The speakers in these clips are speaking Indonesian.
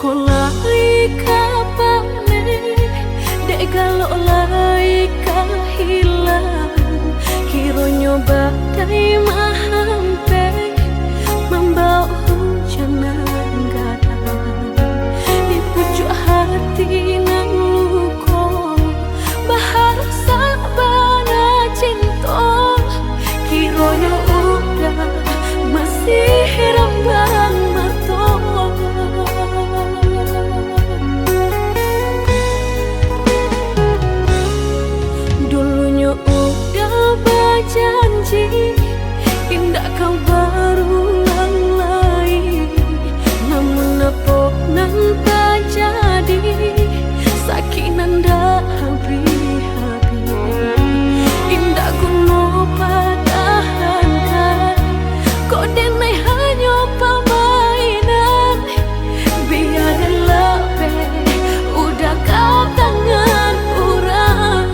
Kolai kapane dek galok lai hilang kiro nyoba dai mahampe membawa hujan nan gadang di pucuk hati nan luko bahar sabana cinta kiro yo udah masih rambang mato. Janji indah kau berulang lagi, namun apa nan tak jadi, sakit nan dah habis-habis. Indah kuno padahankan, kau denai hanya permainan. Biarlah udah kau tangan orang.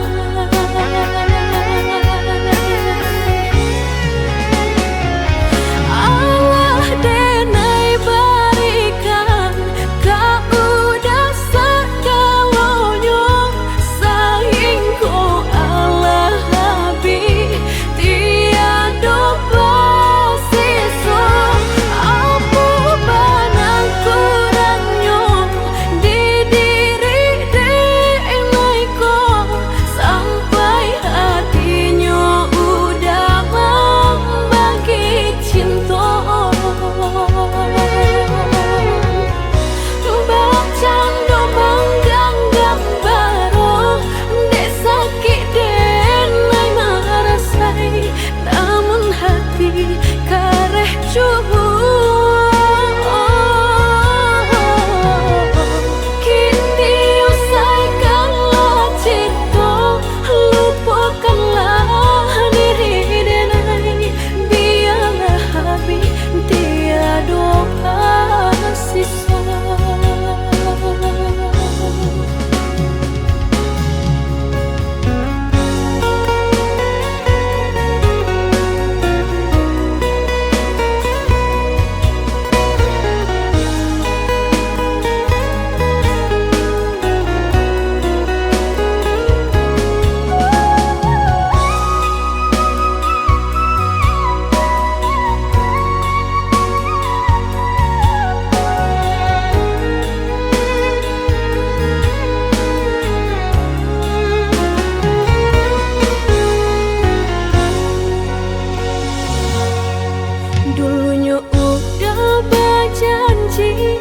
Dulunya udah berjanji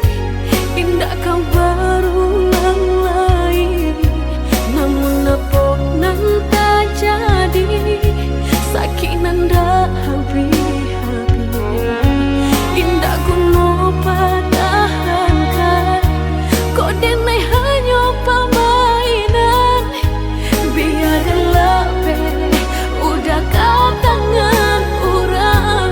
indah kau berulang lagi, namun apa nan tak jadi, sakit nan dah habis-habis. Indah kuno padahankan, kau denai hanya permainan. Biarlah udah kau tangan orang.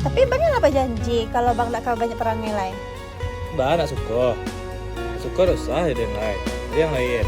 Tapi bang apa janji kalau bang nak kau banyak perang nilai? Bang nak suka usah yang lain. Yang lain.